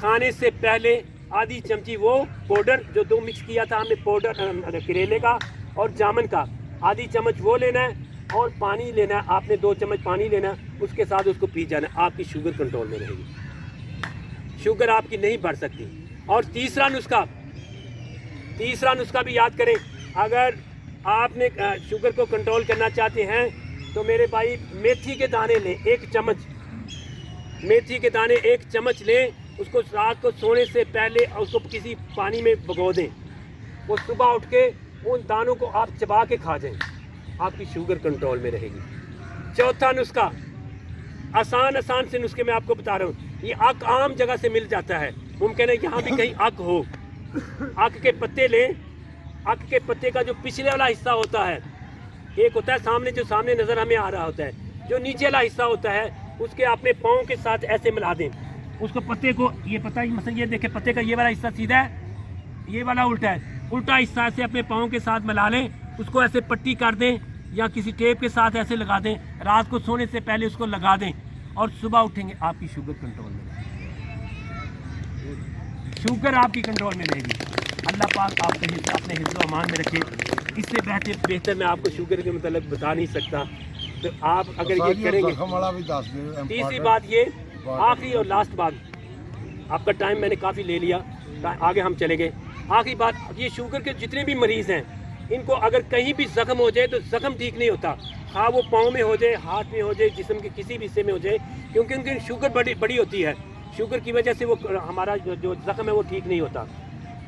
खाने से पहले आधी चमची वो पाउडर जो 2 मिक्स किया था हमने, पाउडर करेले का और जामन का, आधी चम्मच वो लेना है, और पानी लेना है आपने 2 चम्मच पानी लेना है, उसके साथ उसको पी जाना है। आपकी शुगर कंट्रोल में रहेगी, शुगर आपकी नहीं बढ़ सकती। और तीसरा नुस्खा भी याद करें, अगर आपने शुगर को कंट्रोल करना चाहते हैं तो मेरे भाई मेथी के दाने लें, 1 चम्मच मेथी के दाने 1 चम्मच लें, उसको रात को सोने से पहले उसको किसी पानी में भिगो दें, वो सुबह उठ के उन दानों को आप चबा के खा जाएं, आपकी शुगर कंट्रोल में रहेगी। चौथा नुस्खा, आसान से नुस्खे मैं आपको बता रहा हूँ, ये अक आम जगह से मिल जाता है, मुमकिन है यहाँ भी कहीं अक हो। अक के पत्ते लें, अक के पत्ते का जो पिछले वाला हिस्सा होता है, एक होता है जो सामने नज़र हमें आ रहा होता है, जो नीचे वाला हिस्सा होता है उसके अपने पाँव के साथ ऐसे मिला दें। उसको पत्ते को, ये पता है मतलब ये देखें, पत्ते का ये वाला हिस्सा सीधा है, ये वाला उल्टा है, उल्टा हिस्सा से अपने पाँव के साथ मिला लें, उसको ऐसे पट्टी कर दें या किसी टेप के साथ ऐसे लगा दें, रात को सोने से पहले उसको लगा दें, और सुबह उठेंगे आपकी शुगर कंट्रोल में रहेगी, शुगर आपकी कंट्रोल में रहेगी। अल्लाह पाक आपके अपने हिफ्ज़ व अमान में रखे। इससे बेहतर मैं आपको शुगर के मतलब बता नहीं सकता। तो आप अगर ये करेंगे, तीसरी बात ये, आखिरी और लास्ट बात, आपका टाइम मैंने काफ़ी ले लिया, आगे हम चले गए। आखिरी बात, ये शुगर के जितने भी मरीज़ हैं, इनको अगर कहीं भी ज़ख्म हो जाए तो ज़ख्म ठीक नहीं होता, हाँ वो पाँव में हो जाए, हाथ में हो जाए, जिस्म के किसी भी हिस्से में हो जाए, क्योंकि उनकी शुगर बड़ी होती है, शुगर की वजह से वो हमारा जो ज़ख्म है वो ठीक नहीं होता।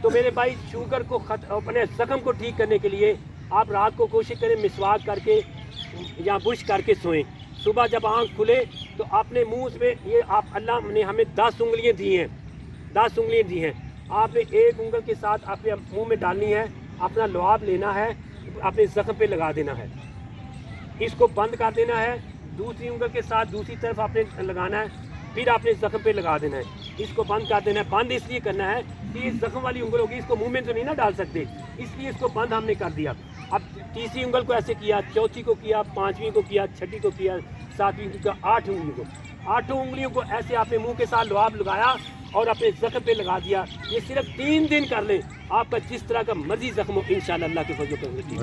तो मेरे भाई शुगर को अपने ज़ख्म को ठीक करने के लिए आप रात को कोशिश करें मिसवाक करके या बुश करके सोएं। सुबह जब आँख खुले तो अपने मुंह में ये आप अल्लाह ने हमें 10 उंगलियाँ दी हैं, 10 उंगलियाँ दी हैं। आपने एक उंगल के साथ अपने मुंह में डालनी है, अपना लुआब लेना है, अपने ज़ख्म पे लगा देना है, इसको बंद कर देना है। दूसरी उंगल के साथ दूसरी तरफ आपने लगाना है, फिर आपने ज़ख्म पे लगा देना है, इसको बंद कर देना है। बंद इसलिए करना है कि ये ज़ख्म वाली उंगल होगी, इसको मुंह में तो नहीं ना डाल सकते, इसलिए इसको बंद हमने कर दिया। अब तीसरी उंगल को ऐसे किया, चौथी को किया, पाँचवीं को किया, छठी को किया, सातवीं को किया, 8 उंगलियों को, 8 उंगलियों को ऐसे आपने मुंह के साथ लुआब लगाया और अपने ज़ख्म पे लगा दिया। ये सिर्फ 3 दिन कर लें, आपका जिस तरह का मर्जी ज़ख्म हो इंशाअल्लाह अल्लाह के फजल से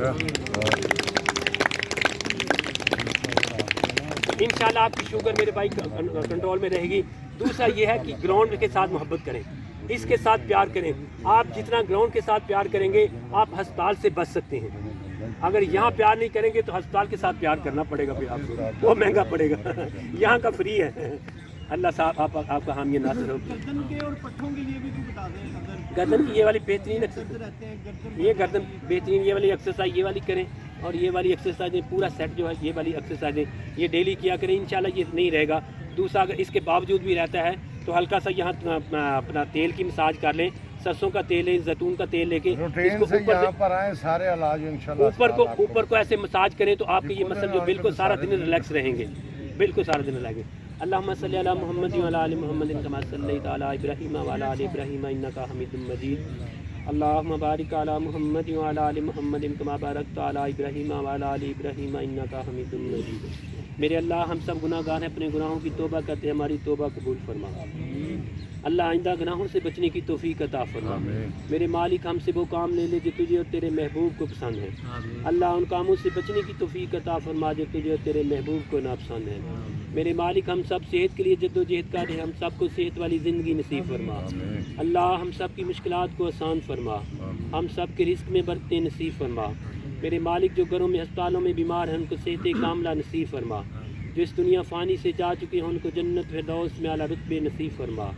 इंशाअल्लाह आपकी शुगर मेरे भाई कंट्रोल में रहेगी। दूसरा ये है कि ग्राउंड के साथ मोहब्बत करें, इसके साथ प्यार करें। आप जितना ग्राउंड के साथ प्यार करेंगे आप अस्पताल से बच सकते हैं। अगर यहाँ प्यार नहीं करेंगे तो अस्पताल के साथ प्यार करना पड़ेगा, फिर आपको वो महंगा पड़ेगा, यहाँ का फ्री है। अल्लाह साहब आपका हामी नासिर हो। गर्दन के और पट्ठों के लिए भी कुछ बता दें। अगर गर्दन की ये वाली बेहतरीन ये गर्दन बेहतरीन ये वाली एक्सरसाइज ये वाली करें, और ये वाली एक्सरसाइज पूरा सेट जो है ये वाली एक्सरसाइज ये डेली किया करें, इंशाल्लाह ये नहीं रहेगा। दूसरा अगर इसके बावजूद भी रहता है तो हल्का सा यहाँ अपना तेल की मसाज कर लें, सरसों का तेल है, जैतून का तेल लेके इसको ऊपर पर आए सारे इलाज इंशाल्लाह ऊपर को ऐसे मसाज करें तो आपके ये मसल जो बिल्कुल सारा दिन रिलैक्स रहेंगे, बिल्कुल सारा दिन रहेंगे। अल्लाहुम्मा सल्ली अला मुहम्मद व अला आलि मुहम्मद कमा सल्लैता अला इब्राहीम व अला आलि इब्राहीम इन्नका हमीदुम मजीद। अल्लाहुम्मा बारिक अला मुहम्मद व अला आलि मुहम्मद कमा बारकता अला इब्राहीम व अला आलि इब्राहीम इन्नका हमीदुम मजीद। मेरे अल्लाह हम सब गुनाहगार हैं, अपने गुनाहों की तौबा करते हैं, हमारी तौबा कबूल फरमा। अल्लाह आइंदा गुनाहों से बचने की तौफीक अता फरमा। मेरे मालिक हमसे वो काम ले ले जो तुझे और तेरे महबूब को पसंद है। अल्लाह उन कामों से बचने की तौफीक अता फरमा जो तुझे और तेरे महबूब को नापसंद है। मेरे मालिक हम सब सेहत के लिए जद्दोजहद कर रहे हैं, हम सबको सेहत वाली ज़िंदगी नसीब फरमा। अल्लाह हम सब की मुश्किलात को आसान फरमा, हम सब के रिस्क में बरकतें नसीब फरमा। मेरे मालिक जो घरों में अस्पतालों में बीमार हैं उनको सेहत कामला नसीब फरमा। जो इस दुनिया फ़ानी से जा चुके हैं उनको जन्नत फिरदौस में आला रुतबे नसीब फरमा।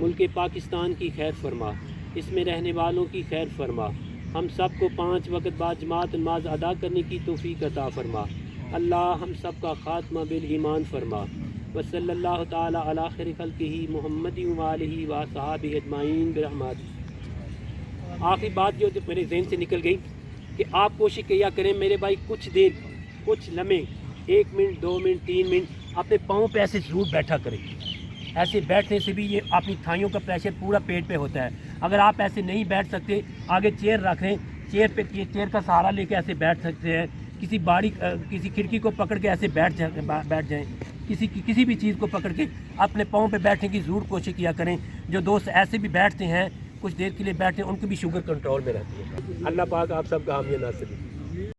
मुल्क पाकिस्तान की खैर फरमा, इसमें रहने वालों की खैर फरमा। हम सब को 5 वक्त बाद जमात नमाज अदा करने की तौफीक अता फरमा। अल्लाह हम सब का खात्मा बिल ईमान फरमा। वसल्लल्लाहु ताला अला खैरि खल्क़िही मुहम्मद व आलिही व सहाबिही अजमाइन बिरहमत। आखिरी बात जो मेरे जहन से निकल गई कि आप कोशिश किया करें मेरे भाई, कुछ देर, कुछ लम्हे, 1 मिनट, 2 मिनट, 3 मिनट अपने पाँव पे ऐसे ज़रूर बैठा करें। ऐसे बैठने से भी ये अपनी थाइयों का प्रेशर पूरा पेट पे होता है। अगर आप ऐसे नहीं बैठ सकते, आगे चेयर रख लें, चेयर का सहारा लेके ऐसे बैठ सकते हैं। किसी खिड़की को पकड़ के ऐसे बैठ जाएं, किसी भी चीज़ को पकड़ के अपने पाँव पे बैठने की ज़रूर कोशिश किया करें। जो दोस्त ऐसे भी बैठते हैं, कुछ देर के लिए बैठते हैं, उनकी भी शुगर कंट्रोल में रहती है। अल्लाह पाक आप सब का हामी नासिर।